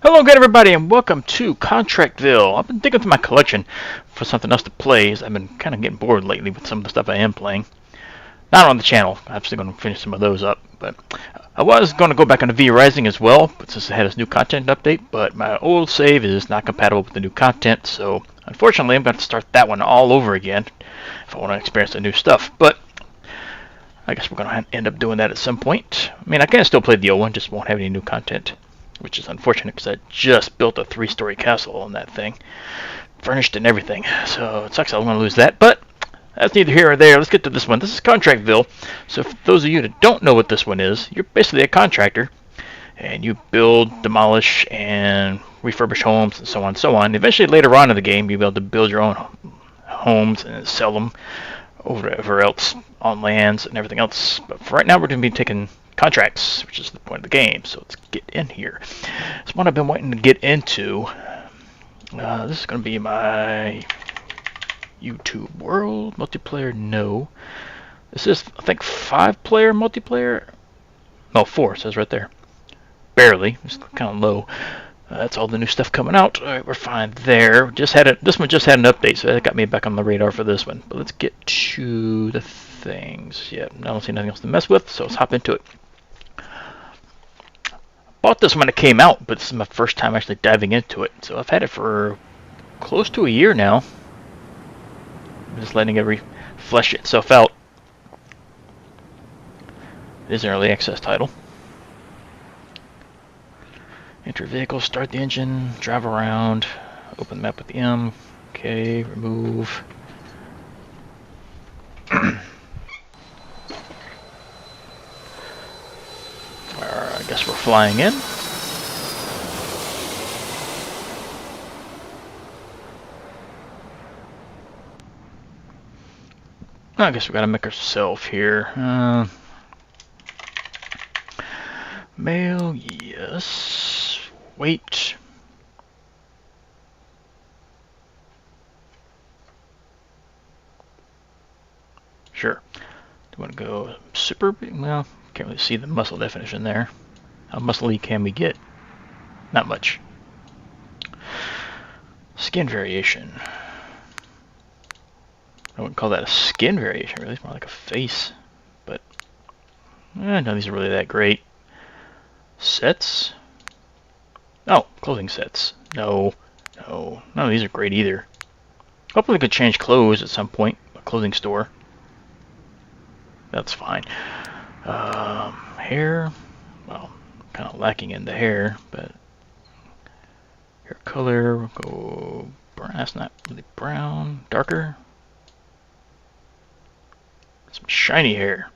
Hello again everybody and welcome to Contractville. I've been digging through my collection for something else to play as I've been kind of getting bored lately with some of the stuff I am playing. Not on the channel, I'm still going to finish some of those up, but I was going to go back on the V Rising as well, but since it had this new content update, but my old save is not compatible with the new content, so unfortunately I'm going to start that one all over again if I want to experience the new stuff, but I guess we're going to end up doing that at some point. I mean, I can still play the old one, just won't have any new content, which is unfortunate because I just built a 3-story castle on that thing, furnished and everything. So it sucks I'm going to lose that, but that's neither here or there. Let's get to this one. This is Contractville. So for those of you that don't know what this one is, you're basically a contractor, and you build, demolish, and refurbish homes, and so on and so on. Eventually, later on in the game, you'll be able to build your own homes and sell them over wherever else on lands and everything else. But for right now, we're going to be taking contracts, which is the point of the game. So let's get in here. It's one I've been wanting to get into. This is going to be my YouTube world multiplayer. No, this is I think 5-player multiplayer. No, 4 it says right there. Barely. It's kind of low. That's all the new stuff coming out. All right, we're fine there. Just had it. This one just had an update, so that got me back on the radar for this one. But let's get to the things. Yeah, I don't see nothing else to mess with, so let's hop into it. Bought this when it came out, but this is my first time actually diving into it. So I've had it for close to a year now. I'm just letting it flesh itself out. It is an early access title. Enter vehicle, start the engine, drive around, open the map with the M. Okay, remove. I guess we're flying in. I guess we gotta make ourselves here. Mail, yes. Wait. Sure. Do you want to go super big? Well, can't really see the muscle definition there. How muscly can we get? Not much. Skin variation. I wouldn't call that a skin variation, really. It's more like a face. But, none of these are really that great. Sets? Oh, clothing sets. No. None of these are great either. Hopefully we could change clothes at some point. A clothing store. That's fine. Hair. Well, kind of lacking in the hair, but hair color, we'll go brown. That's not really brown. Darker. Some shiny hair.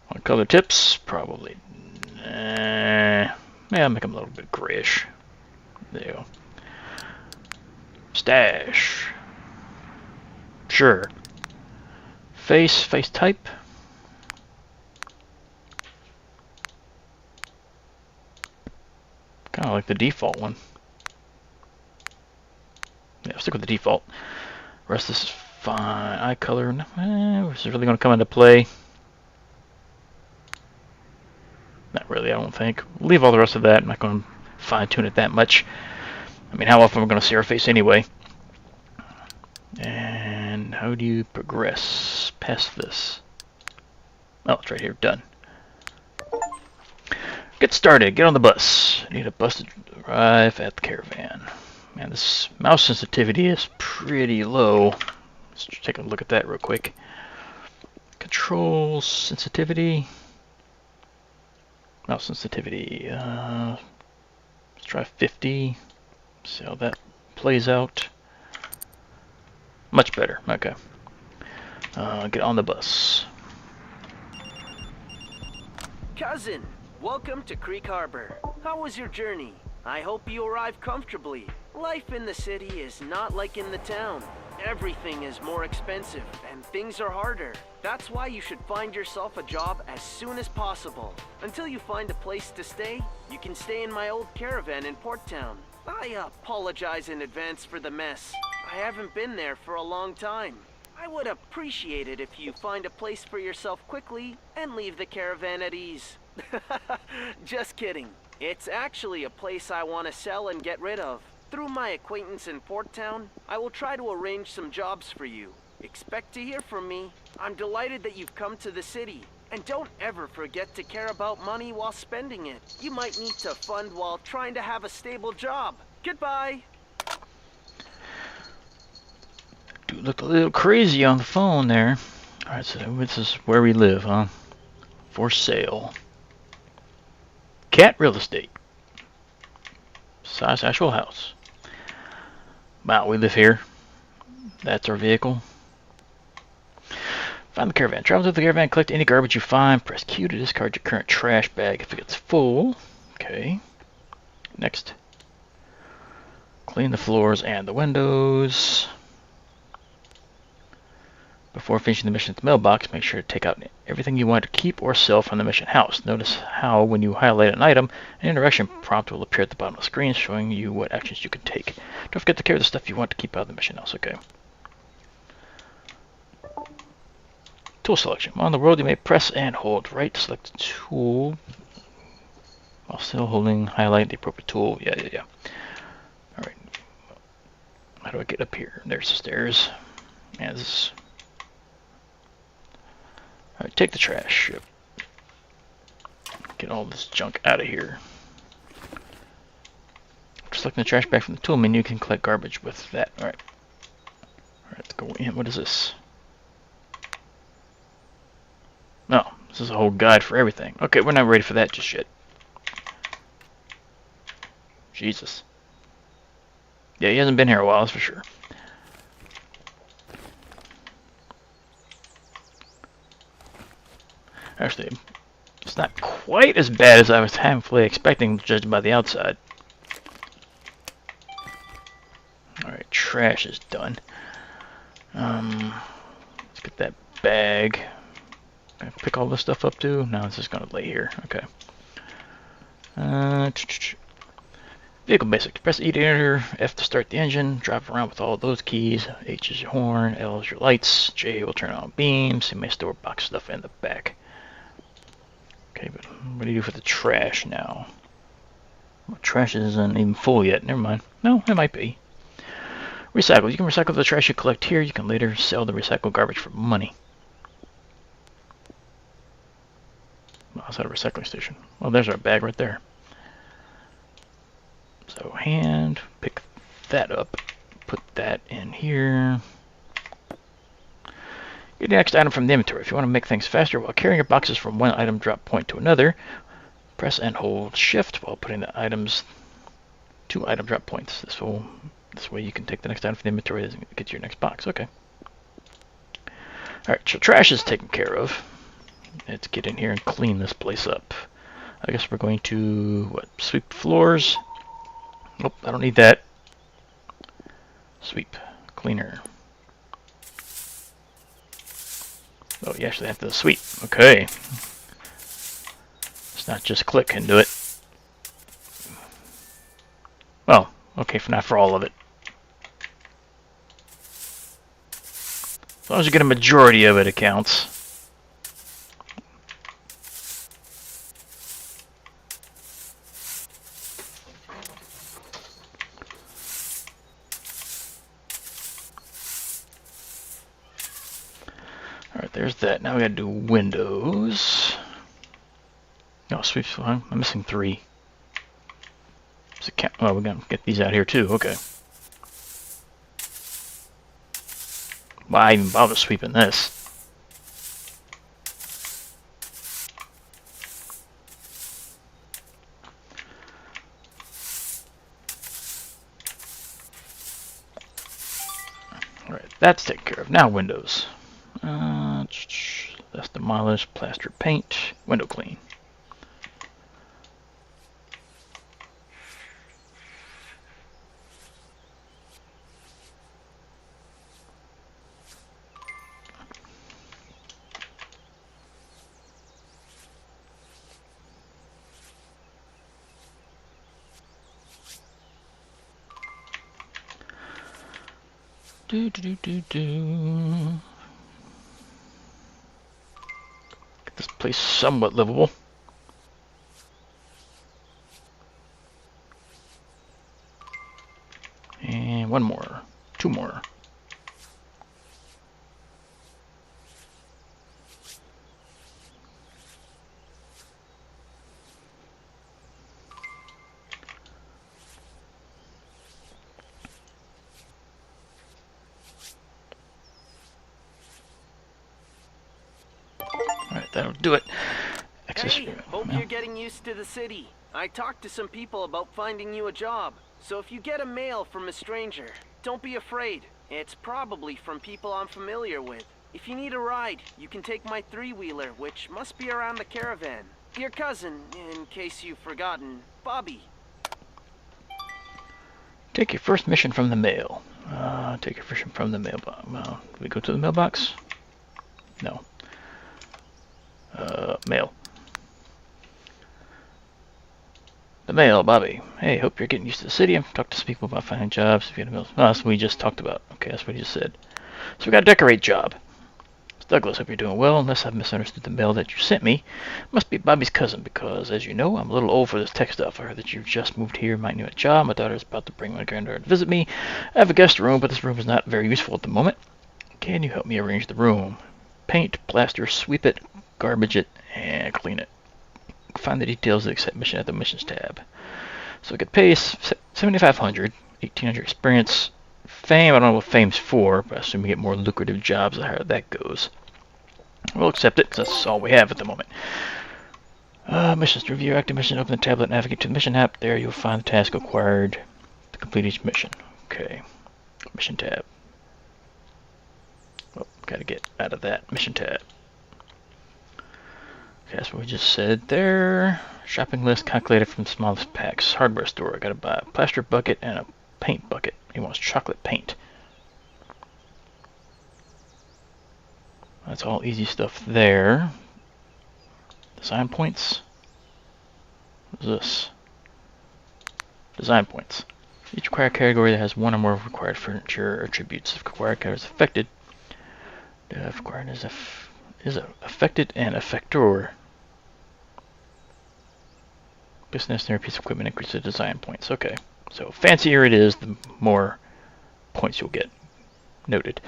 What color tips? Probably. Yeah, I'll make them a little bit grayish. There you go. Stash. Sure. Face type. Kind of like the default one. Yeah, stick with the default. Rest of this is fine. Eye color. Is this really going to come into play? Not really, I don't think. We'll leave all the rest of that. I'm not going to fine tune it that much. I mean, how often we're going to see our face anyway? And how do you progress past this? Oh, it's right here. Done. Get started. Get on the bus. Need a bus to arrive at the caravan. Man, this mouse sensitivity is pretty low. Let's take a look at that real quick. Controls, sensitivity. Mouse sensitivity. Let's try 50. See how that plays out. Much better. Okay. Get on the bus. Cousin, welcome to Creek Harbour. How was your journey? I hope you arrived comfortably. Life in the city is not like in the town. Everything is more expensive and things are harder. That's why you should find yourself a job as soon as possible. Until you find a place to stay, you can stay in my old caravan in Port Town. I apologize in advance for the mess. I haven't been there for a long time. I would appreciate it if you find a place for yourself quickly and leave the caravan at ease. Just kidding. It's actually a place I want to sell and get rid of. Through my acquaintance in Port Town, I will try to arrange some jobs for you. Expect to hear from me. I'm delighted that you've come to the city. And don't ever forget to care about money while spending it. You might need to fund while trying to have a stable job. Goodbye. Dude looked a little crazy on the phone there. Alright, so this is where we live, huh? For sale. Cat real estate. Size actual house. Wow, we live here. That's our vehicle. Find the caravan. Travel to the caravan, collect any garbage you find. Press Q to discard your current trash bag if it gets full. Okay. Next. Clean the floors and the windows. Before finishing the mission at the mailbox, make sure to take out everything you want to keep or sell from the mission house. Notice how when you highlight an item, an interaction prompt will appear at the bottom of the screen showing you what actions you can take. Don't forget to carry the stuff you want to keep out of the mission house. Okay. Tool selection. On the world, you may press and hold right to select the tool while still holding highlight the appropriate tool. Yeah. Alright. How do I get up here? There's the stairs. Alright, take the trash. Get all this junk out of here. Selecting the trash bag from the tool menu, you can collect garbage with that. Alright, let's go in. What is this? No, this is a whole guide for everything. Okay, we're not ready for that just yet. Jesus. Yeah, he hasn't been here a while, that's for sure. Actually, it's not quite as bad as I was halfway expecting, judging by the outside. Alright, trash is done. Let's get that bag. Can I pick all this stuff up too? No, it's just gonna lay here. Okay. Vehicle basics. Press E to enter, F to start the engine, drive around with all those keys. H is your horn, L is your lights, J will turn on beams. You may store box stuff in the back. Okay, but what do you do for the trash now? Well, trash isn't even full yet. Never mind. No, it might be. Recycle. You can recycle the trash you collect here. You can later sell the recycled garbage for money. Well, is that a recycling station? Well, there's our bag right there. So hand, pick that up, put that in here. Get the next item from the inventory. If you want to make things faster while carrying your boxes from one item drop point to another, press and hold shift while putting the items to item drop points. This way you can take the next item from the inventory and get to your next box. Okay. Alright, so trash is taken care of. Let's get in here and clean this place up. I guess we're going to, what, sweep the floors? Nope, I don't need that. Sweep. Cleaner. Oh, you actually have to sweep. Okay. It's not just click and do it. Well, okay, not for all of it. As long as you get a majority of it, it counts. Alright, there's that. Now we gotta do windows. No, sweep. I'm missing 3. Oh, we're gonna get these out here too. Okay. Why I even bother sweeping this? Alright, that's taken care of. Now windows. That's demolish, plaster, paint, window clean. Get this place somewhat livable. one more, two more. Alright, that'll do it. Hey, hope you're getting used to the city. I talked to some people about finding you a job. So if you get a mail from a stranger, don't be afraid. It's probably from people I'm familiar with. If you need a ride, you can take my three-wheeler, which must be around the caravan. Your cousin, in case you've forgotten, Bobby. Take your first mission from the mail. Take your mission from the mailbox. Well, do we go to the mailbox? No. Mail. The mail, Bobby. Hey, hope you're getting used to the city. I've talked to some people about finding jobs. If you get a mail. Oh, that's what we just talked about. Okay, that's what he just said. So we got a decorate job. It's Douglas, hope you're doing well. Unless I've misunderstood the mail that you sent me. Must be Bobby's cousin, because, as you know, I'm a little old for this tech stuff. I heard that you just moved here, might need a job. My daughter's about to bring my granddaughter to visit me. I have a guest room, but this room is not very useful at the moment. Can you help me arrange the room? Paint, plaster, sweep it, garbage it, and clean it. Find the details of the accept mission at the missions tab. So we could pay 7,500, 1,800 experience, fame. I don't know what fame's for, but I assume we get more lucrative jobs the higher that goes. We'll accept it, because that's all we have at the moment. Missions to review active mission. Open the tablet, navigate to the mission app. There you'll find the task required to complete each mission. Okay, mission tab. Oh, gotta get out of that mission tab. Okay, that's what we just said there. Shopping list calculated from smallest packs. Hardware store. I gotta buy a plaster bucket and a paint bucket. He wants chocolate paint. That's all easy stuff there. Design points. What's this? Design points. Each required category that has one or more required furniture attributes. If required category is affected, if required is affected and effector. This necessary piece of equipment increases the design points. Okay, so fancier it is, the more points you'll get. Noted.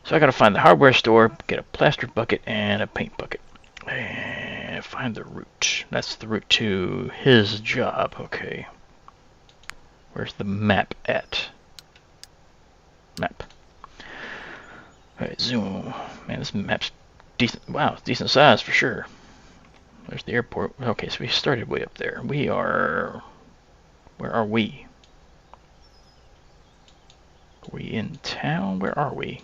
So I gotta find the hardware store, get a plaster bucket and a paint bucket, and find the route. That's the route to his job. Okay. Where's the map at? Map. Alright, zoom. Man, this map's decent. Wow, it's decent size for sure. There's the airport. Okay, so we started way up there. We are... Where are we? Are we in town? Where are we?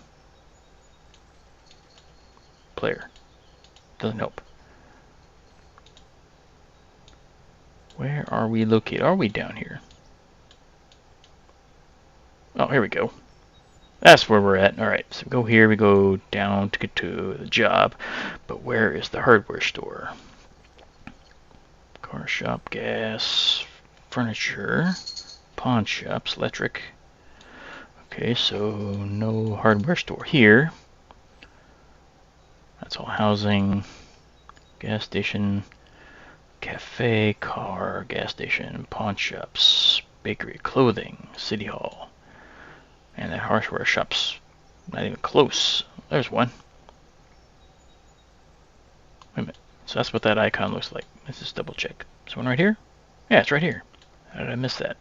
Player. Doesn't help. Where are we located? Are we down here? Oh, here we go. That's where we're at. Alright, so we go here, we go down to get to the job. But where is the hardware store? Car shop, gas, furniture, pawn shops, electric. Okay, so no hardware store here. That's all housing, gas station, cafe, car, gas station, pawn shops, bakery, clothing, city hall. And that hardware shop's not even close. There's one. Wait a minute. So that's what that icon looks like. Let's just double check. Is one right here? Yeah, it's right here. How did I miss that?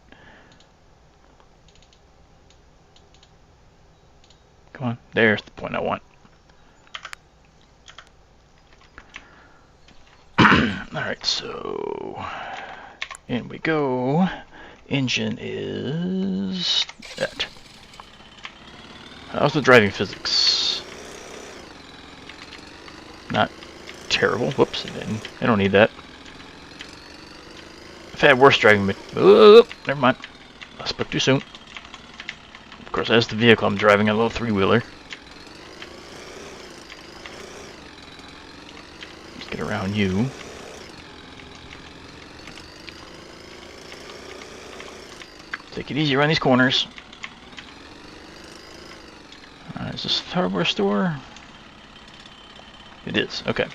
Come on. There's the point I want. Alright, so in we go. Engine is that. How's the driving physics? Not terrible. Whoops, I don't need that. I've had worse driving. Oh, never mind. I spoke too soon. Of course, that's the vehicle I'm driving, a little three-wheeler. Let's get around you. Take it easy around these corners. Is this the hardware store? It is. Okay.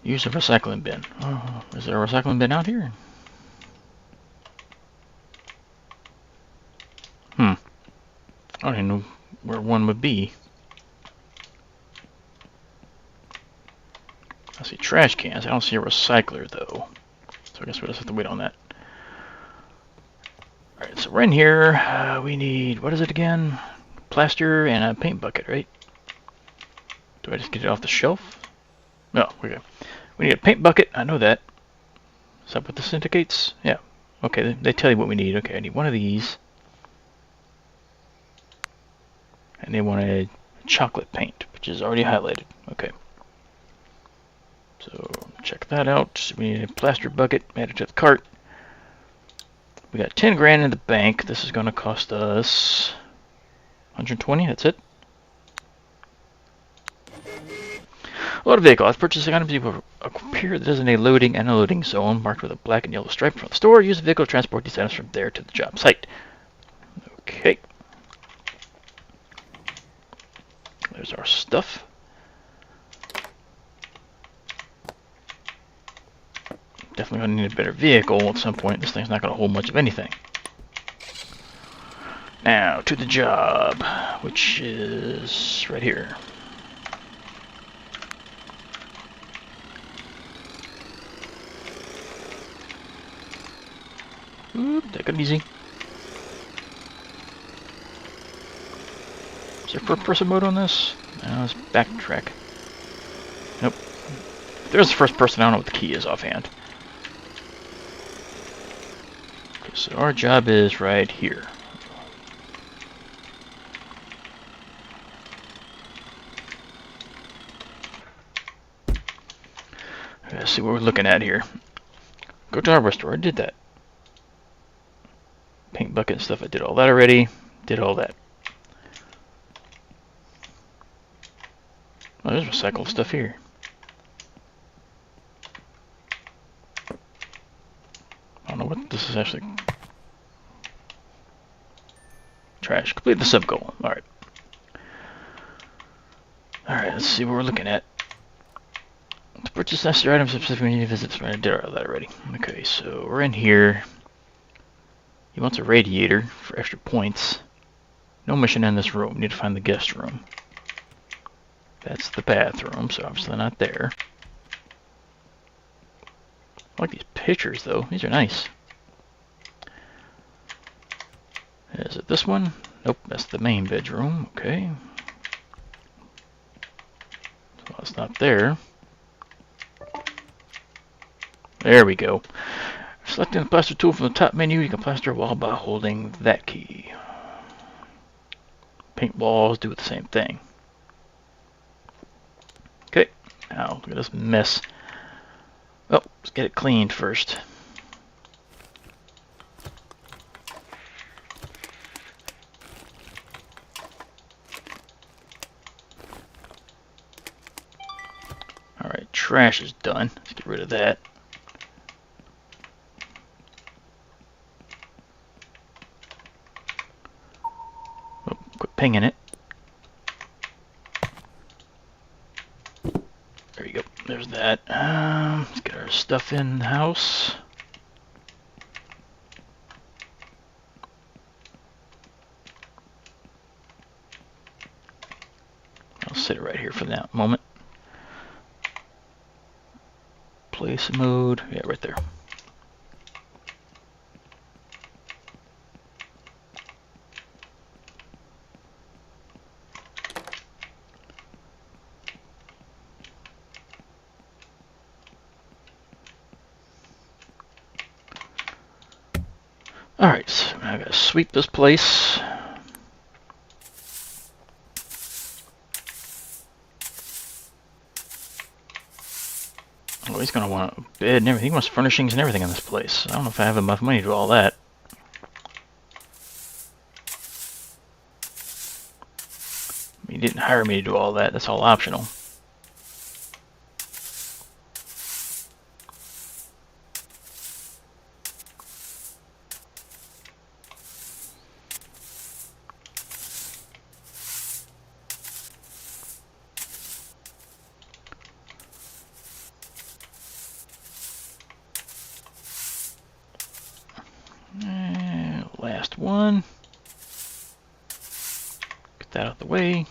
Use a recycling bin. Oh, is there a recycling bin out here? I don't even know where one would be. I see trash cans. I don't see a recycler, though. So I guess we'll just have to wait on that. Alright, so we're in here. We need, what is it again? Plaster and a paint bucket, right? Do I just get it off the shelf? No, okay. We need a paint bucket. I know that. Is that what this indicates? Yeah. Okay, they tell you what we need. Okay, I need one of these. And they want a chocolate paint, which is already highlighted. Okay. So, check that out. We need a plaster bucket. Add it to the cart. We got 10 grand in the bank. This is going to cost us 120. That's it. Load a vehicle. After purchasing items, you will appear the designated loading and unloading zone marked with a black and yellow stripe from the store. Use the vehicle to transport these items from there to the job site. Okay. There's our stuff. Definitely going to need a better vehicle at some point. This thing's not going to hold much of anything. Now, to the job, which is right here. Oop, take it easy. Is there first-person mode on this? No, let's backtrack. Nope. If there's the first person, I don't know what the key is offhand. Okay, so our job is right here. Let's see what we're looking at here. Go to our store. I did that. Paint bucket and stuff. I did all that already. Did all that. Oh, there's recycled stuff here. I don't know what this is actually. Trash. Complete the sub-goal. Alright. Alright, let's see what we're looking at. To purchase necessary items, specifically we need to visit. I did all that already. Okay, so we're in here. He wants a radiator for extra points. No mission in this room. We need to find the guest room. That's the bathroom, so obviously not there. I like these pictures, though. These are nice. Is it this one? Nope, that's the main bedroom. Okay. So it's not there. There we go. Selecting the plaster tool from the top menu, you can plaster a wall by holding that key. Paint walls, do the same thing. Okay, now look at this mess. Oh, let's get it cleaned first. Alright, trash is done. Let's get rid of that. Oh, quit pinging it. There you go. There's that. Let's get our stuff in the house. I'll sit it right here for that moment. Place mode. Yeah, right there. Alright, so I gotta sweep this place. Oh, he's gonna want a bed and everything. He wants furnishings and everything in this place. I don't know if I have enough money to do all that. He didn't hire me to do all that. That's all optional. last one. Get that out of the way.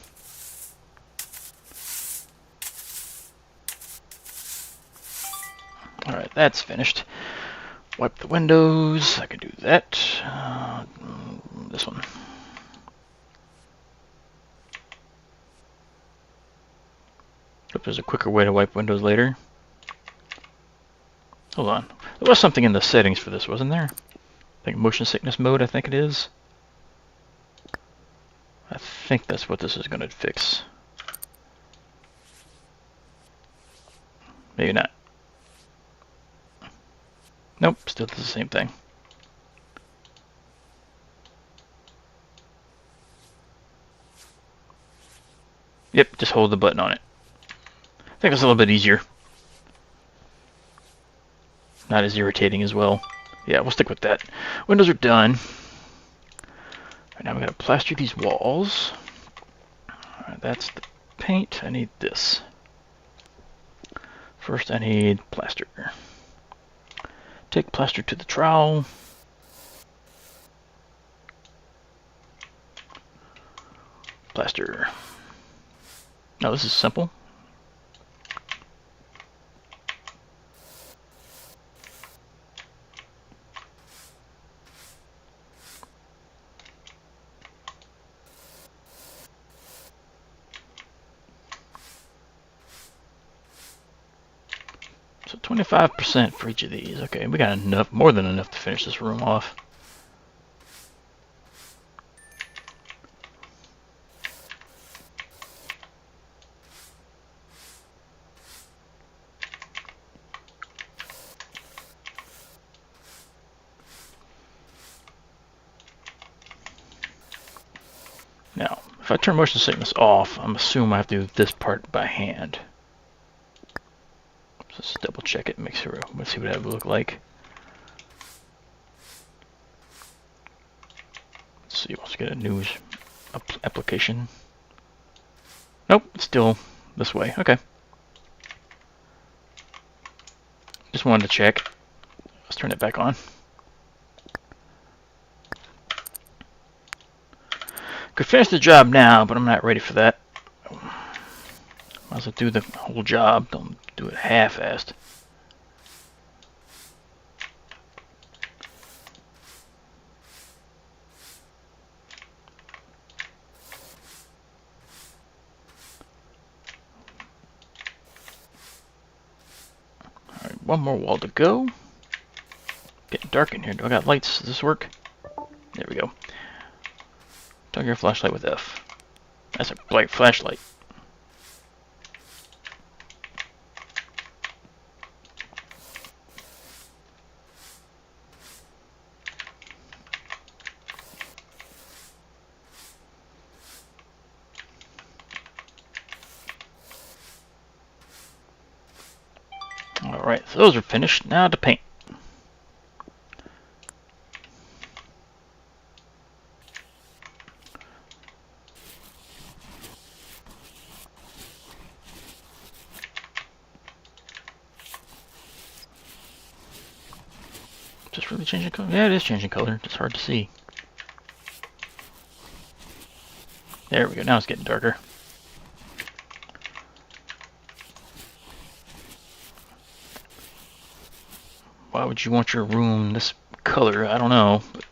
Alright, that's finished. Wipe the windows. I can do that. This one. Hope there's a quicker way to wipe windows later. Hold on. There was something in the settings for this, wasn't there? I think motion sickness mode, I think it is. I think that's what this is going to fix. Maybe not. Nope, still does the same thing. Yep, just hold the button on it. I think it's a little bit easier. Not as irritating as well. Yeah, we'll stick with that. Windows are done. Right, now we gotta plaster these walls. Alright, that's the paint. I need this. First I need plaster. Take plaster to the trowel. Plaster. Now this is simple. So 25% for each of these. Okay, we got enough, more than enough to finish this room off. Now, if I turn motion sickness off, I'm assuming I have to do this part by hand. Let's double check it, make sure. Let's see what that would look like. Let's see, let's get a news application. Nope, it's still this way. Okay. Just wanted to check. Let's turn it back on. Could finish the job now, but I'm not ready for that. Might as well do the whole job. Don't do it half-assed. Alright, one more wall to go. Getting dark in here. Do I got lights? Does this work? There we go. Turn your flashlight with F. That's a bright flashlight. Alright, so those are finished. Now to paint. Just really changing color? Yeah, it is changing color. It's hard to see. There we go. Now it's getting darker. Why would you want your room this color? I don't know. But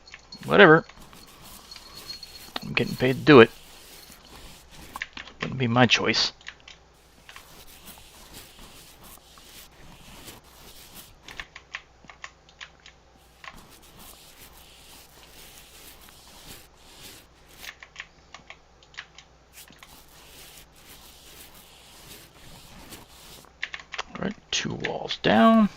whatever. I'm getting paid to do it. Wouldn't be my choice. Alright, 2 walls down.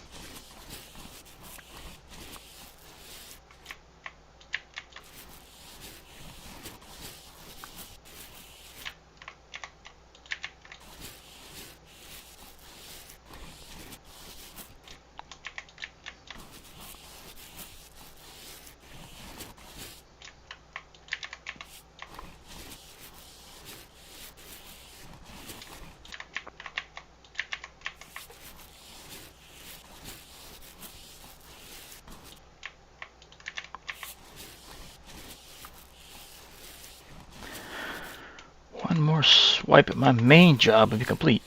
swipe at my main job would be complete.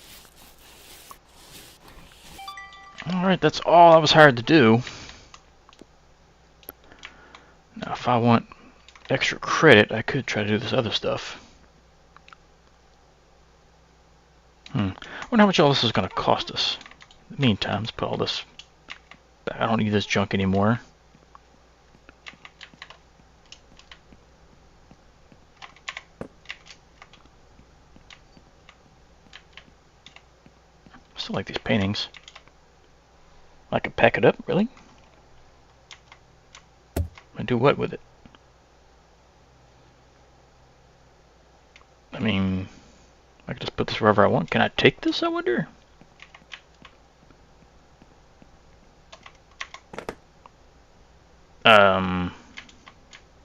Alright, that's all I was hired to do. Now, if I want extra credit, I could try to do this other stuff. I wonder how much all this is going to cost us. In the meantime, let's put all this back. I don't need this junk anymore. Still like these paintings. I could pack it up, really? And do what with it? I mean, I could just put this wherever I want. Can I take this, I wonder?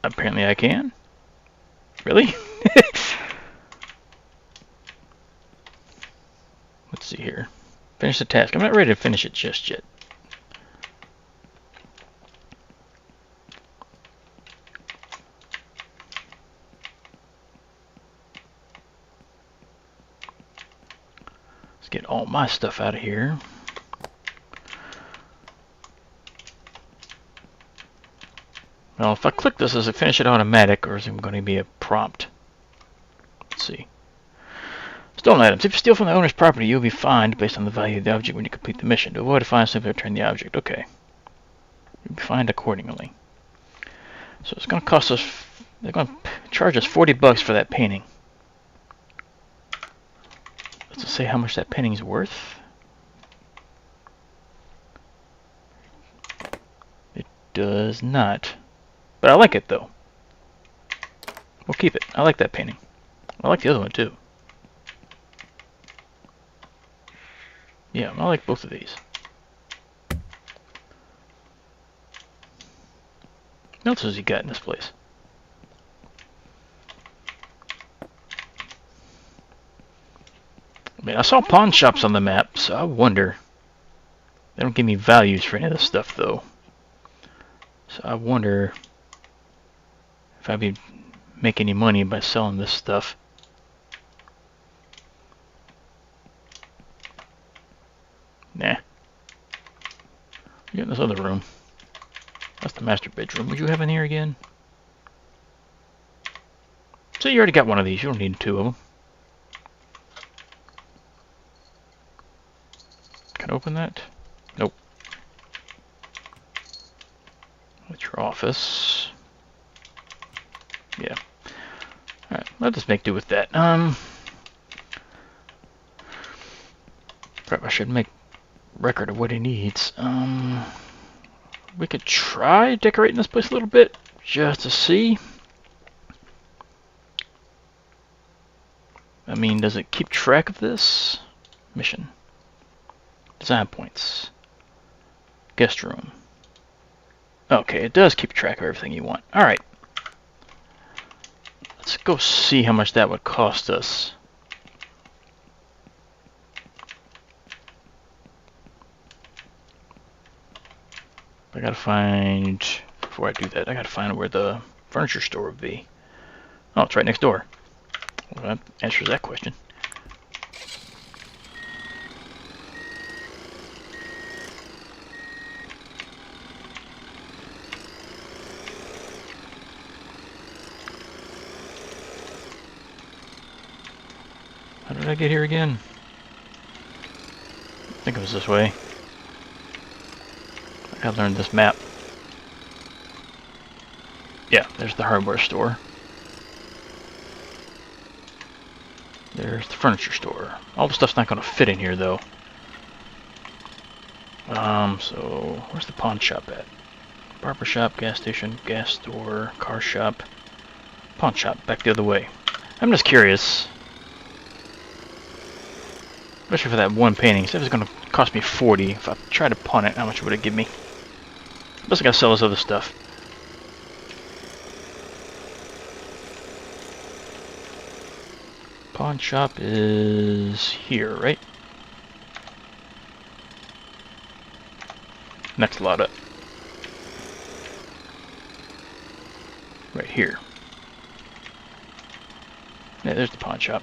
Apparently I can. Really? Let's see here. Finish the task. I'm not ready to finish it just yet. Let's get all my stuff out of here. Well, if I click this, does it finish it automatic, or is it going to be a prompt? Let's see. Stolen items. If you steal from the owner's property, you'll be fined based on the value of the object when you complete the mission. To avoid a fine, simply return the object. Okay. You'll be fined accordingly. So it's going to cost us... They're going to charge us $40 for that painting. Does it say how much that painting's worth? It does not. But I like it, though. We'll keep it. I like that painting. I like the other one, too. Yeah, I like both of these. What else has he got in this place? I mean, I saw pawn shops on the map, so I wonder. They don't give me values for any of this stuff, though. So I wonder if I'd be making any money by selling this stuff. Nah. Get in this other room. That's the master bedroom. Would you have in here again? So you already got one of these. You don't need two of them. Can I open that? Nope. That's your office. Yeah. Alright, let's just make do with that. Crap, I should make record of what he needs. We could try decorating this place a little bit, just to see. I mean, does it keep track of this? Mission. Design points. Guest room. Okay, it does keep track of everything you want. Alright. Let's go see how much that would cost us. I gotta find, before I do that, I gotta find where the furniture store would be. Oh, it's right next door. Well, that answers that question. How did I get here again? I think it was this way. I learned this map. Yeah, there's the hardware store. There's the furniture store. All the stuff's not going to fit in here, though. So where's the pawn shop at? Barber shop, gas station, gas store, car shop, pawn shop. Back the other way. I'm just curious. Especially for that one painting. So if it's going to cost me 40, if I try to pawn it, how much would it give me? Plus I gotta sell this other stuff. Pawn shop is here, right? Next lot up. Right here. Yeah, there's the pawn shop.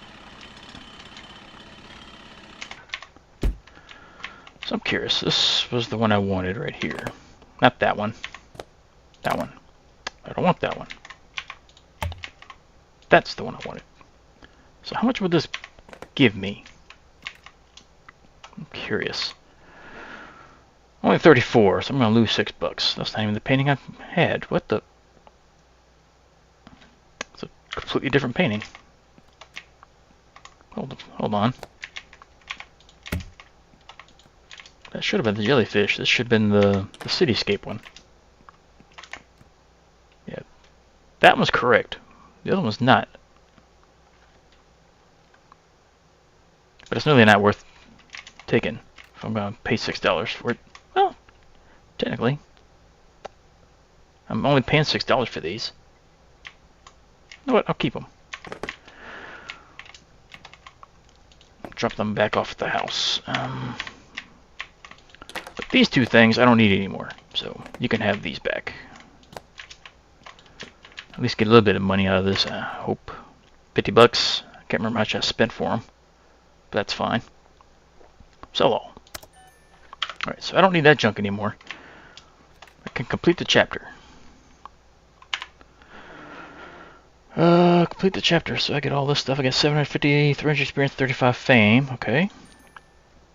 So I'm curious. This was the one I wanted right here. Not that one. That one. I don't want that one. That's the one I wanted. So how much would this give me? I'm curious. Only 34, so I'm going to lose $6. That's not even the painting I've had. What the? It's a completely different painting. Hold on. That should have been the jellyfish. This should have been the cityscape one. Yeah, that one's correct. The other one's not. But it's really not worth taking if I'm going to pay $6 for it. Well, technically. I'm only paying $6 for these. You know what? I'll keep them. Drop them back off at the house. But these two things I don't need anymore, so you can have these back. At least get a little bit of money out of this, I hope. $50. I can't remember how much I spent for them, but that's fine. Sell all. Alright, so I don't need that junk anymore. I can complete the chapter. Complete the chapter, so I get all this stuff. I get 750, 300 experience, 35 fame. Okay.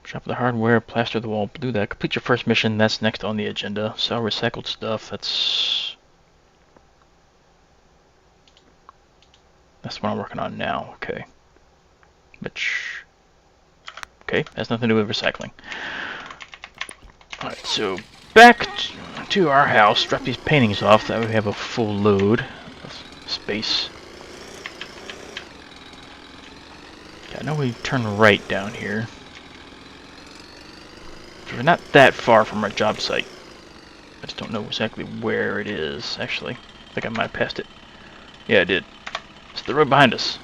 Shop the hardware, plaster the wall, do that. Complete your first mission, that's next on the agenda. Sell recycled stuff, that's what I'm working on now. Okay. Which, okay, has nothing to do with recycling. Alright, so back to our house. Drop these paintings off, that way we have a full load of space. I know we turn right down here. So we're not that far from our job site. I just don't know exactly where it is, actually. I think I might have passed it. Yeah, I did. It's the road behind us.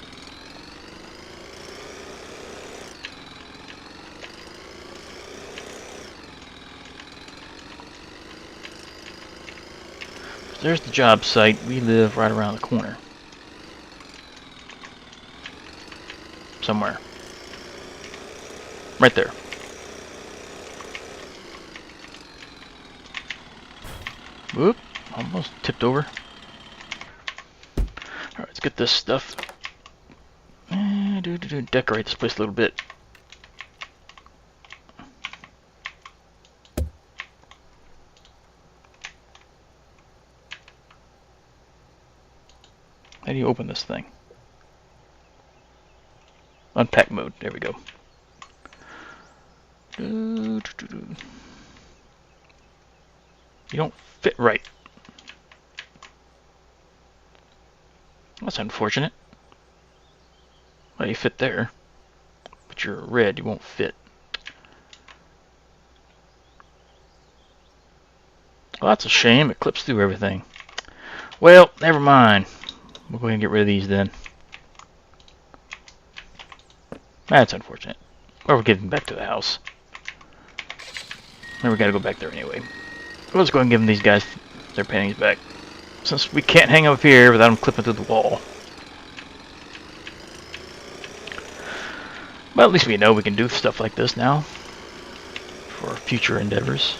There's the job site. We live right around the corner. Somewhere. Right there. Whoop. Almost tipped over. Alright, let's get this stuff. Decorate this place a little bit. How do you open this thing? Unpack mode. There we go. You don't fit right. That's unfortunate. Well, you fit there, but you're red. You won't fit. Well, that's a shame. It clips through everything. Well, never mind. We'll go ahead and get rid of these then. That's unfortunate. Or we're getting back to the house. Then we gotta go back there anyway. Let's go ahead and give them these guys their paintings back. Since we can't hang up here without them clipping through the wall. Well, at least we know we can do stuff like this now. For future endeavors.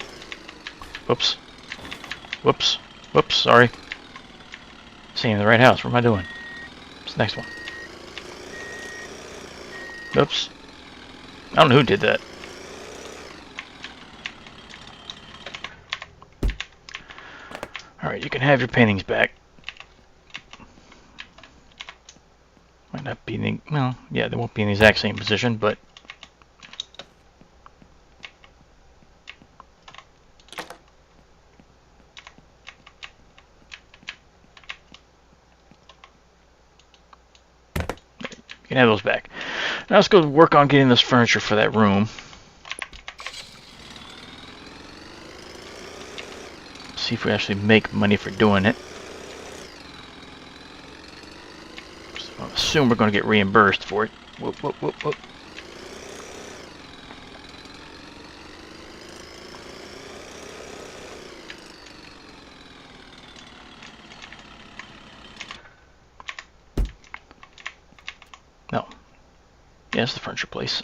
Whoops. Whoops. Whoops, sorry. Seeing the right house. What am I doing? What's the next one? Oops. I don't know who did that. Alright, you can have your paintings back. Might not be in the... Well, yeah, they won't be in the exact same position, but... You can have those back. Now let's go work on getting this furniture for that room. See if we actually make money for doing it. So I assume we're going to get reimbursed for it. Whoop, whoop, whoop, whoop. No. Yeah, it's the furniture place.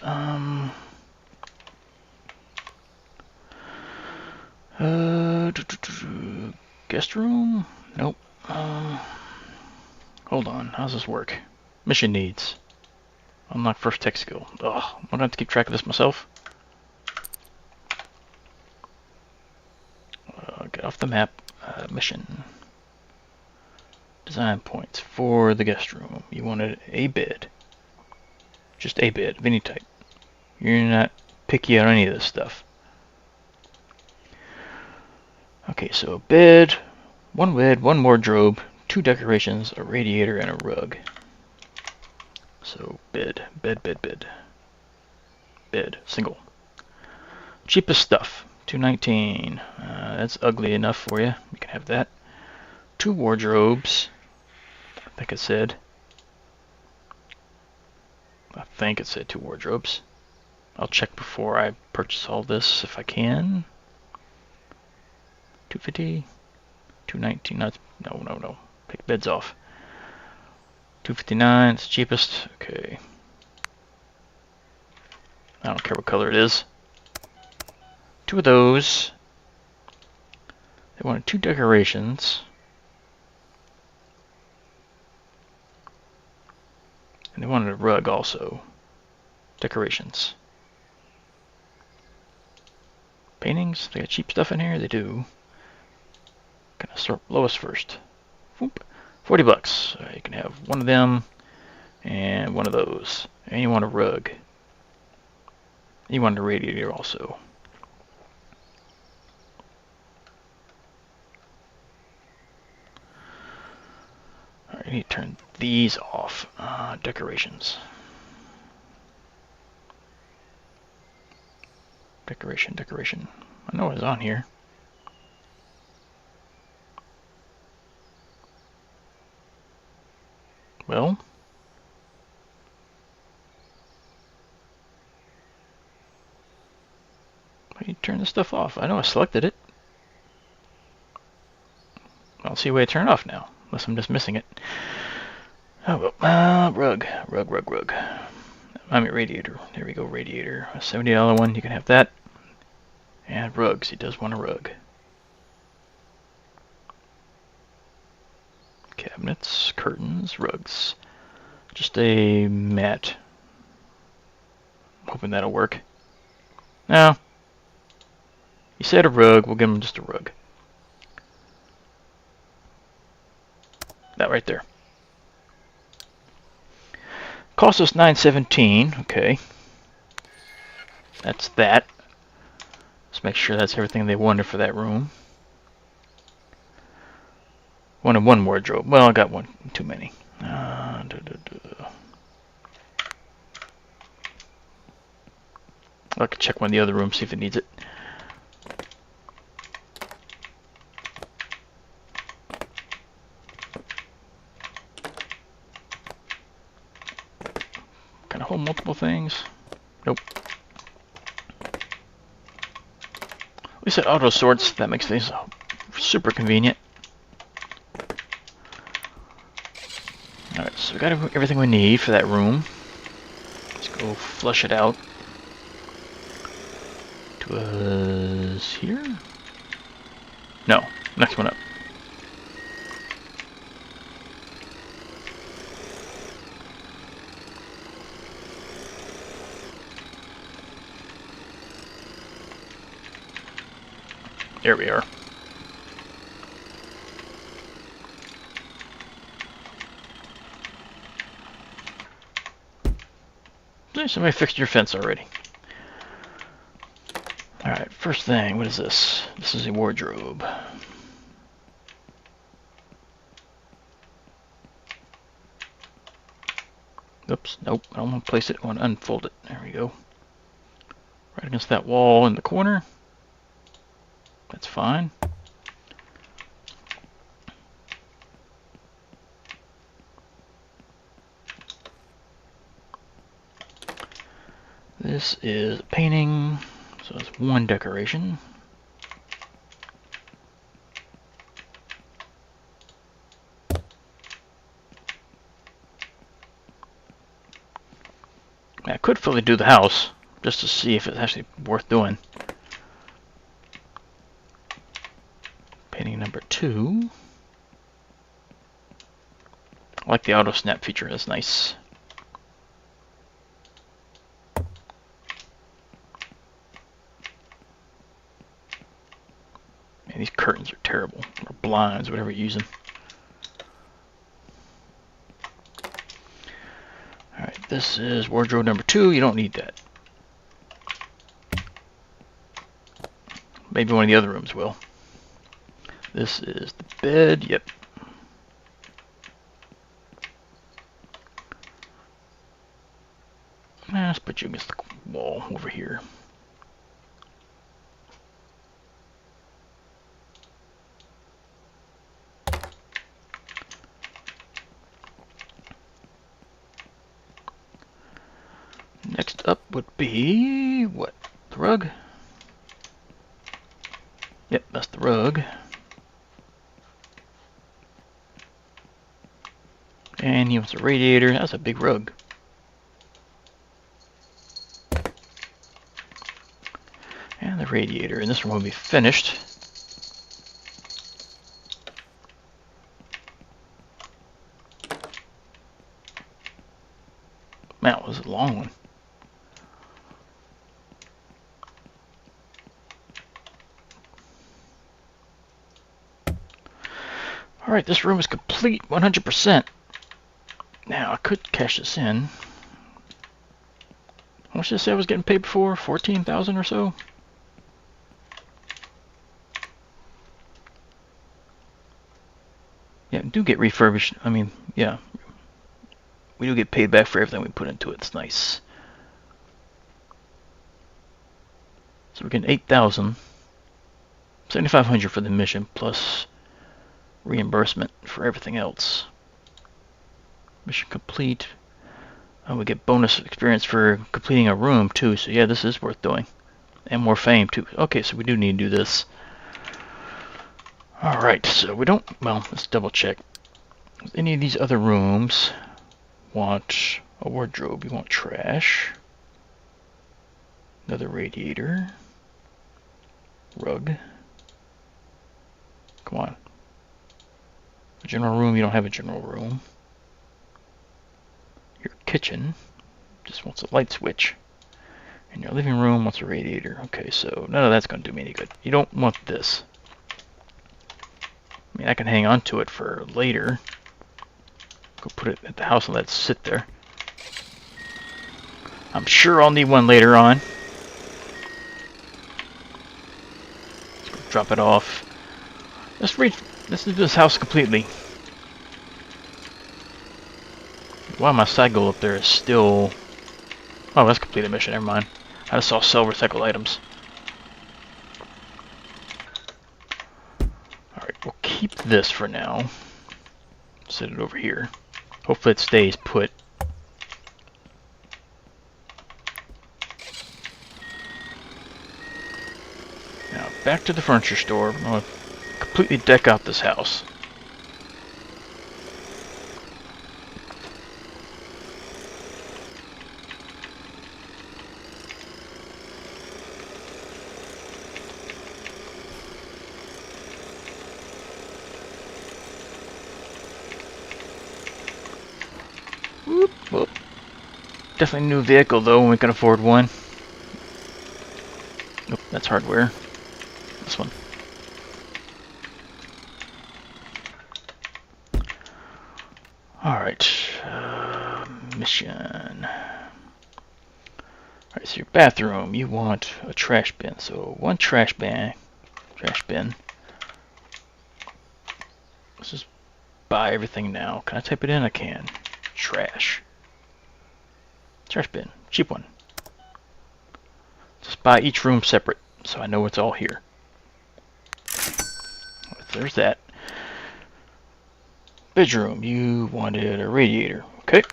Guest room? Nope. Hold on. How's this work? Mission needs. Unlock first tech skill. Ugh, I'm gonna have to keep track of this myself. Get off the map. Mission. Design points for the guest room. You wanted a bed. Just a bed of any type. You're not picky on any of this stuff. Okay, so bed, one wardrobe, 2 decorations, a radiator, and a rug. So bed, single. Cheapest stuff, $2.19. That's ugly enough for you. You can have that. 2 wardrobes. I think it said 2 wardrobes. I'll check before I purchase all this if I can. $2.50, $2.19. No. Take beds off. $2.59. It's cheapest. Okay. I don't care what color it is. 2 of those. They wanted 2 decorations. And they wanted a rug also. Decorations. Paintings. They got cheap stuff in here. They do. Gonna sort lowest first. Whoop. $40. You can have one of them and one of those. And you want a rug. You want a radiator also. Alright, you need to turn these off. Decorations. Decoration. I know it's on here. Well, why do you turn this stuff off? I know I selected it. I don't see a way to turn it off now, unless I'm just missing it. Oh well, rug. I mean radiator. There we go, radiator. A $70 one, you can have that. And rugs, he does want a rug. Cabinets, curtains, rugs. Just a mat. Hoping that'll work. No. He said a rug, we'll give him just a rug. That right there. Cost us $9.17, okay. That's that. Let's make sure that's everything they wanted for that room. Wanted 1 wardrobe. Well, I got one too many. I could check one of the other rooms, see if it needs it. Can I hold multiple things? Nope. At least it auto sorts. That makes things super convenient. Alright, so we got everything we need for that room. Let's go flush it out. To us here? No, next one up. There we are. Somebody fixed your fence already. Alright, first thing, what is this? This is a wardrobe. Oops, nope, I don't want to place it, I want to unfold it. There we go. Right against that wall in the corner. That's fine. This is painting, so it's 1 decoration. I could fully do the house, just to see if it's actually worth doing. I like the auto snap feature. That's nice. Man, these curtains are terrible. Or blinds, whatever you're using. Alright, this is wardrobe number 2. You don't need that. Maybe one of the other rooms will. This is the bed. Yep. Let's put you against the wall over here. Next up would be, what, the rug? Yep, that's the rug. And he wants a radiator. That's a big rug. And the radiator. And this one will be finished. Man, that was a long one. Alright, this room is complete 100%. Now, I could cash this in. How much did I say I was getting paid before? 14,000 or so? Yeah, do get refurbished. I mean, yeah. We do get paid back for everything we put into it. It's nice. So we're getting 8,000. 7,500 for the mission, plus reimbursement for everything else. Mission complete. We get bonus experience for completing a room too, so yeah, this is worth doing. And more fame too. Okay, so we do need to do this. Alright, so we don't, well, let's double check. Does any of these other rooms want a wardrobe? You want trash. Another radiator. Rug. Come on. A general room, you don't have a general room. Your kitchen just wants a light switch. And your living room wants a radiator. Okay, so none of that's going to do me any good. You don't want this. I mean, I can hang on to it for later. Go put it at the house and let it sit there. I'm sure I'll need one later on. Let's go drop it off. Let's do this house completely. Why my side goal up there is still... Oh, that's completed mission, never mind. I just saw sell recycled items. Alright, we'll keep this for now. Set it over here. Hopefully it stays put. Now, back to the furniture store. I'm going to completely deck out this house. Whoop, whoop. Definitely a new vehicle though when we can afford one. Nope, that's hardware. This one. Alright. Mission. Alright, so your bathroom, you want a trash bin. So one trash bin. Let's just buy everything now. Can I type it in? I can. Trash bin, cheap one. Just buy each room separate so I know it's all here. There's that. Bedroom, you wanted a radiator. Okay.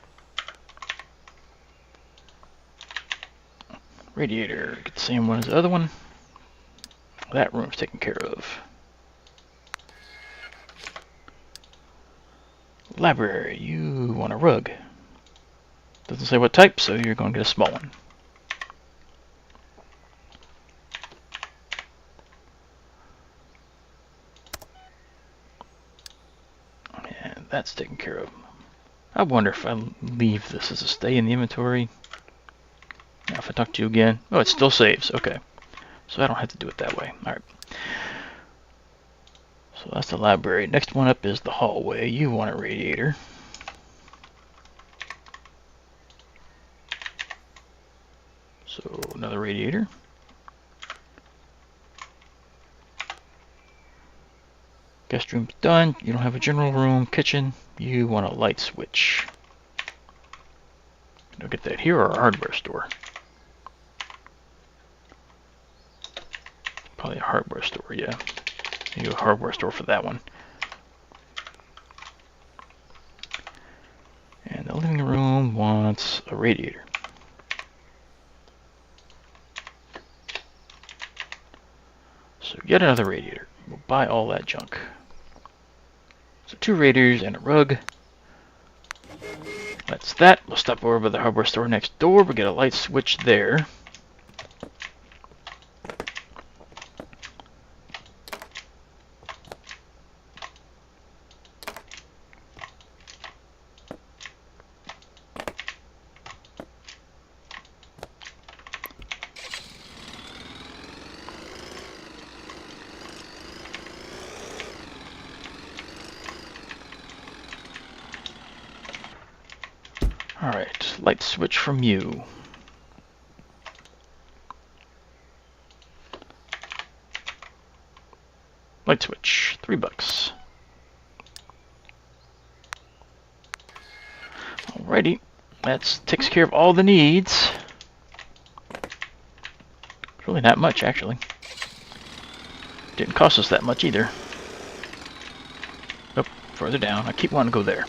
Radiator, get the same one as the other one. That room's taken care of. Library, you want a rug. Doesn't say what type, so you're going to get a small one. And that's taken care of. I wonder if I leave this as a stay in the inventory. Now if I talk to you again, oh, it still saves. Okay, so I don't have to do it that way. All right. So that's the library. Next one up is the hallway. You want a radiator. So another radiator. Guest room's done. You don't have a general room. Kitchen. You want a light switch. You'll get that here or a hardware store. Probably a hardware store, yeah. You a hardware store for that one. And the living room wants a radiator. So yet another radiator. We'll buy all that junk. So 2 radiators and a rug. That's that. We'll stop over by the hardware store next door. We'll get a light switch there. Alright, light switch from you. Light switch, $3. Alrighty, that takes care of all the needs. Really not much, actually. Didn't cost us that much either. Oh, further down. I keep wanting to go there.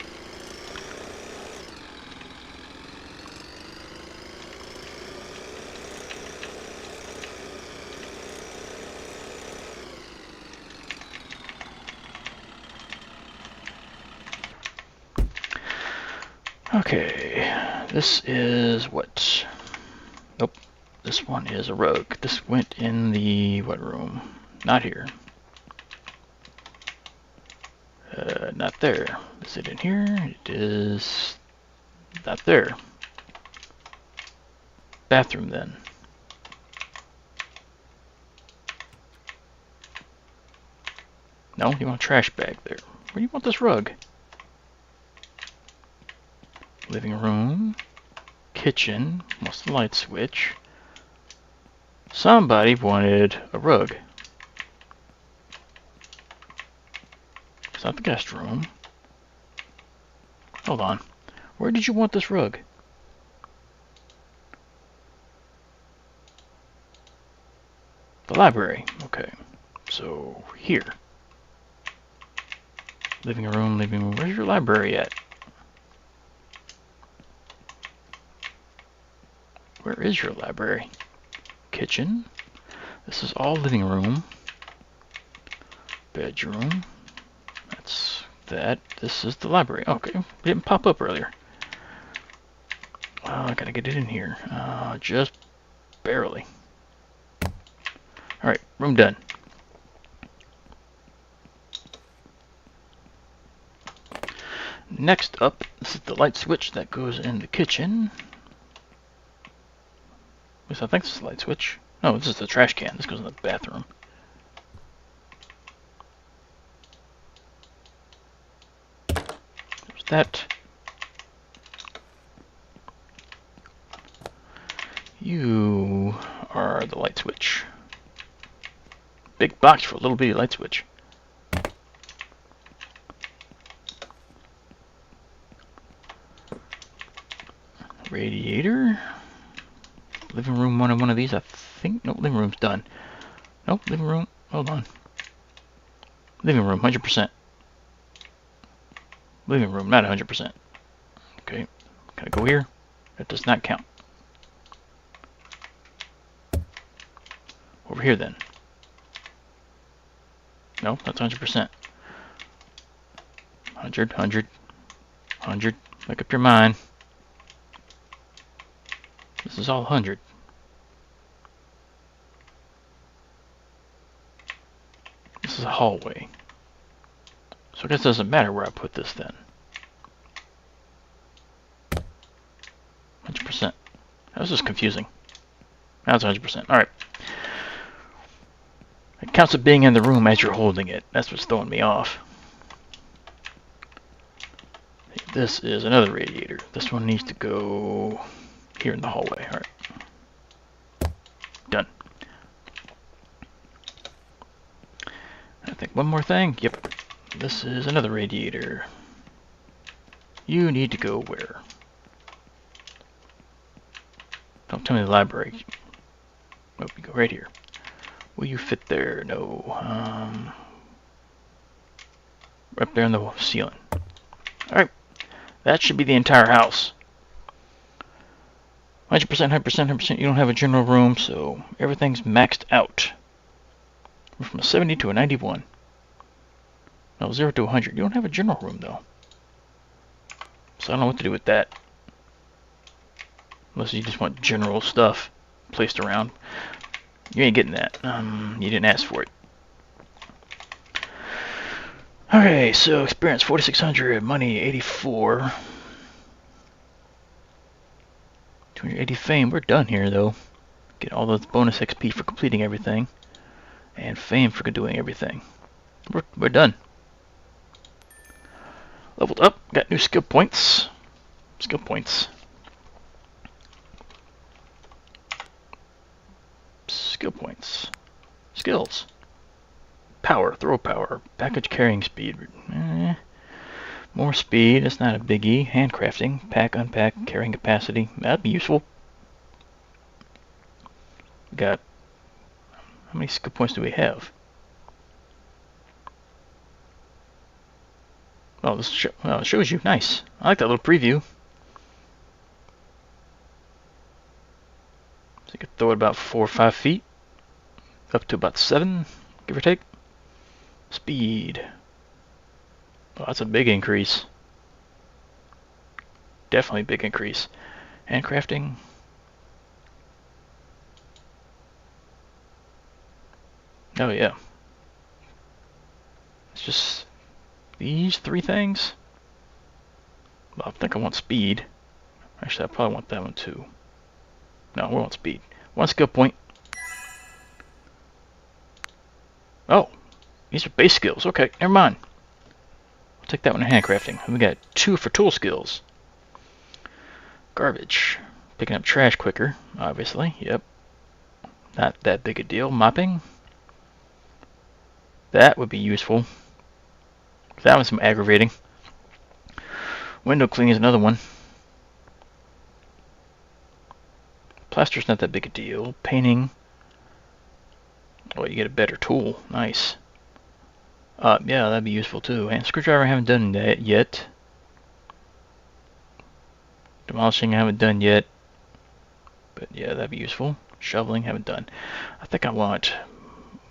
Okay, this is what? Nope, this one is a rug. This went in the what room? Not here. Not there. Is it in here? It is not there. Bathroom then. No, you want a trash bag there. Where do you want this rug? Living room, kitchen, what's the light switch? Somebody wanted a rug. It's not the guest room. Hold on. Where did you want this rug? The library. Okay. So, here. Living room, living room. Where's your library at? Where is your library? Kitchen. This is all living room. Bedroom. That's that. This is the library. Okay, it didn't pop up earlier. I gotta get it in here. Just barely. Alright, room done. Next up, this is the light switch that goes in the kitchen. At least I think this is the light switch. No, this is the trash can. This goes in the bathroom. There's that. You are the light switch. Big box for a little bitty light switch. Radiator. Living room wanted one of these, I think. Nope, living room's done. Nope, living room. Hold on. Living room, 100%. Living room, not 100%. Okay, can I go here? That does not count. Over here then. No, that's 100%. 100, 100, 100. Make up your mind. This is all 100. This is a hallway. So I guess it doesn't matter where I put this then. That was just confusing. Now it's 100%. Alright. It counts as being in the room as you're holding it. That's what's throwing me off. This is another radiator. This one needs to go here in the hallway. Alright. Done. I think one more thing. Yep. This is another radiator. You need to go where? Don't tell me the library. Oh, you go right here. Will you fit there? No. Up there in the ceiling. Alright. That should be the entire house. 100%, 100%, 100%. You don't have a general room, so everything's maxed out. We're from a 70 to a 91. No, 0 to 100. You don't have a general room, though. So I don't know what to do with that. Unless you just want general stuff placed around. You ain't getting that. You didn't ask for it. Okay, so experience 4,600, money 84. 280 fame. We're done here, though. Get all those bonus XP for completing everything. And fame for doing everything. We're done. Leveled up. Got new skill points. Skill points. Skill points. Skills. Power. Throw power. Package carrying speed. More speed. It's not a biggie. Handcrafting. Pack, unpack. Carrying capacity. That'd be useful. Got... How many skill points do we have? Oh, this it shows you. Nice. I like that little preview. So you could throw it about 4 or 5 feet. Up to about 7, give or take. Speed. Oh, that's a big increase. Definitely a big increase. Handcrafting. Oh yeah. It's just these 3 things. Well, I think I want speed. Actually, I probably want that one too. No, we want speed. 1 skill point. Oh, these are base skills. Okay, never mind. I'll take that one in handcrafting. And we got 2 for tool skills. Garbage. Picking up trash quicker, obviously. Yep. Not that big a deal. Mopping. That would be useful. That one's some aggravating. Window cleaning is another one. Plaster's not that big a deal. Painting. Oh, you get a better tool. Nice. Yeah, that'd be useful too. And screwdriver, I haven't done that yet. Demolishing, I haven't done yet. But yeah, that'd be useful. Shoveling, haven't done. I think I want...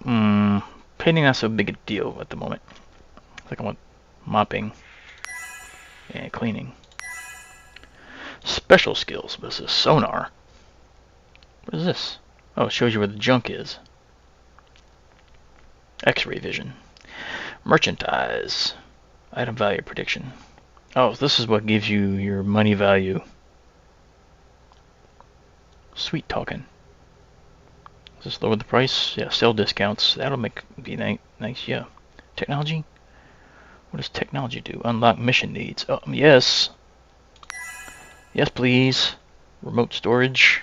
painting, not so big a deal at the moment. I think I want mopping and cleaning. Special skills. This is sonar. What is this? Oh, it shows you where the junk is. X-ray vision. Merchandise. Item value prediction. Oh, this is what gives you your money value. Sweet talking. Does this lower the price? Yeah, sell discounts. That'll be nice, yeah. Technology? What does technology do? Unlock mission needs. Oh, yes. Yes, please. Remote storage.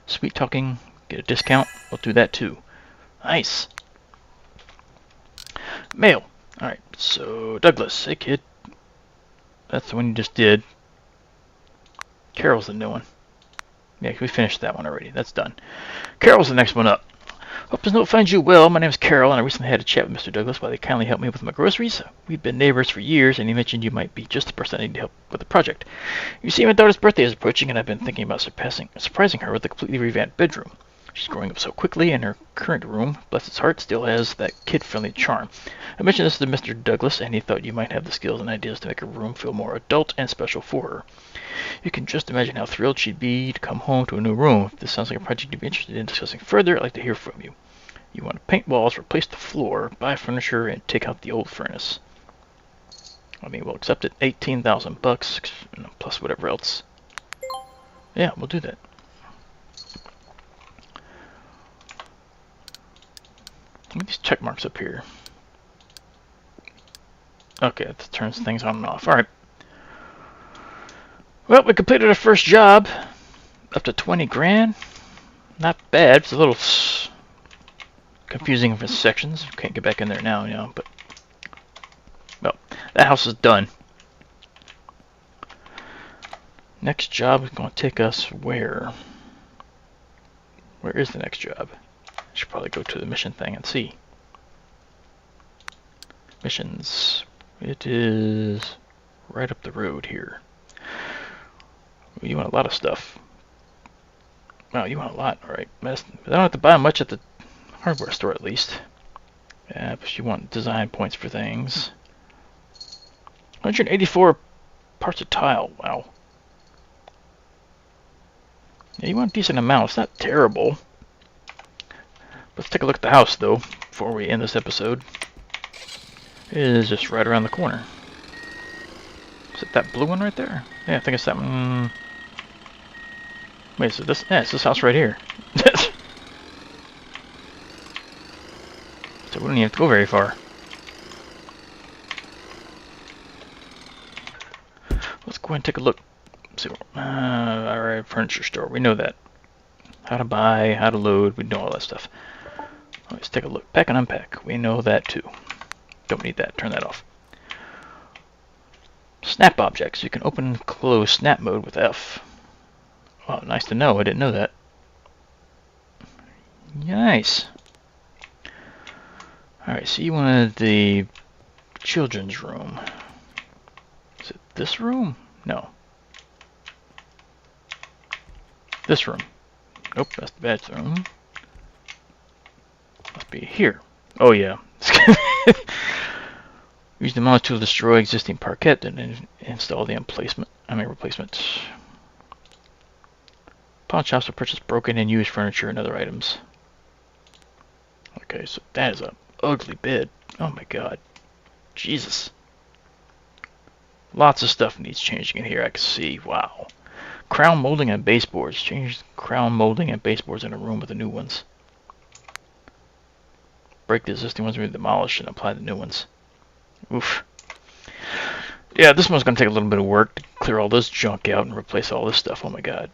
Sweet talking. Get a discount. We'll do that too. Nice. Mail. Alright, so Douglas. Hey, kid. That's the one you just did. Carol's the new one. Yeah, we finished that one already. That's done. Carol's the next one up. Hope this note finds you well. My name is Carol, and I recently had a chat with Mr. Douglas while he kindly helped me with my groceries. We've been neighbors for years, and he mentioned you might be just the person I need to help with the project. You see, my daughter's birthday is approaching, and I've been thinking about surprising her with a completely revamped bedroom. She's growing up so quickly, and her current room, bless its heart, still has that kid-friendly charm. I mentioned this to Mr. Douglas, and he thought you might have the skills and ideas to make her room feel more adult and special for her. You can just imagine how thrilled she'd be to come home to a new room. If this sounds like a project you'd be interested in discussing further, I'd like to hear from you. You want to paint walls, replace the floor, buy furniture, and take out the old furnace. I mean, we'll accept it. $18,000 plus whatever else. Yeah, we'll do that. Look at these check marks up here. Okay, that turns things on and off. Alright. Well, we completed our first job. Up to 20 grand. Not bad. It's a little confusing for sections. Can't get back in there now, you know, but well, that house is done. Next job is going to take us where? Where is the next job? I should probably go to the mission thing and see. Missions. It is right up the road here. You want a lot of stuff. Wow, you want a lot. Alright. I don't have to buy much at the hardware store at least. Yeah, but you want design points for things. 184 parts of tile. Wow. Yeah, you want a decent amount. It's not terrible. Let's take a look at the house, though, before we end this episode. It is just right around the corner. Is it that blue one right there? Yeah, I think it's that one. Wait, so this? Yeah, it's this house right here. So we don't even have to go very far. Let's go ahead and take a look. See, alright, furniture store. We know that. How to buy, how to load. We know all that stuff. Let's take a look. Pack and unpack. We know that too. Don't need that. Turn that off. Snap objects. You can open and close snap mode with F. Oh, nice to know. I didn't know that. Nice. Alright, so you wanted the children's room. Is it this room? No. This room. Nope, that's the bathroom. Must be here. Oh yeah. Use the mouse tool to destroy existing parquet and then install the replacement. Pawn shops will purchase broken and used furniture and other items. Okay, so that is a ugly bed. Oh my god. Jesus. Lots of stuff needs changing in here, I can see. Wow. Crown molding and baseboards. Change the crown molding and baseboards in a room with the new ones. Break the existing ones, demolish and apply the new ones. Oof. Yeah, this one's going to take a little bit of work to clear all this junk out and replace all this stuff. Oh my god.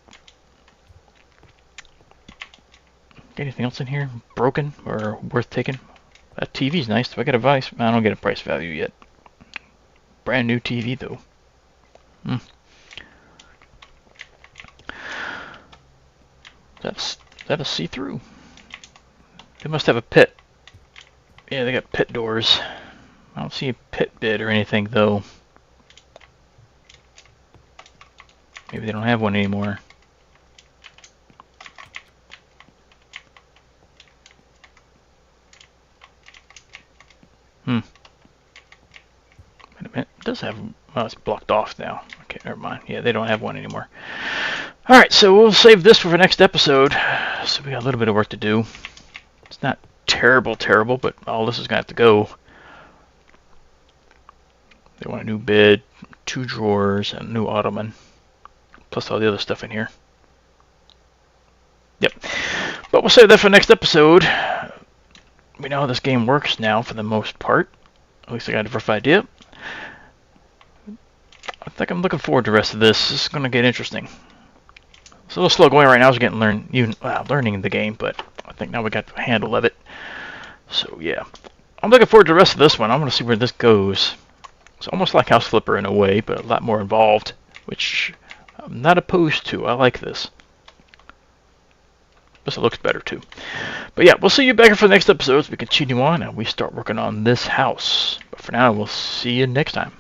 Anything else in here? Broken or worth taking? That TV's nice. Do I get a price? I don't get a price value yet. Brand new TV though. Is that a see-through? They must have a pit. Yeah, they got pit doors. I don't see a pit bid or anything though. Maybe they don't have one anymore. Wait a minute. It does have. Oh, it's blocked off now. Okay, never mind. Yeah, they don't have one anymore. Alright, so we'll save this for the next episode. So we got a little bit of work to do. It's not terrible, but all this is going to have to go. They want a new bed, 2 drawers, and a new ottoman. Plus all the other stuff in here. Yep. But we'll save that for the next episode. We know how this game works now for the most part. At least I got a rough idea. I think I'm looking forward to the rest of this. This is going to get interesting. It's a little slow going right now. I was getting learning the game, but I think now we got the handle of it. So yeah, I'm looking forward to the rest of this one. I want to see where this goes. It's almost like House Flipper in a way, but a lot more involved, which I'm not opposed to. I like this. Plus it looks better too. But yeah, we'll see you back here for the next episode as we continue on and we start working on this house. But for now, we'll see you next time.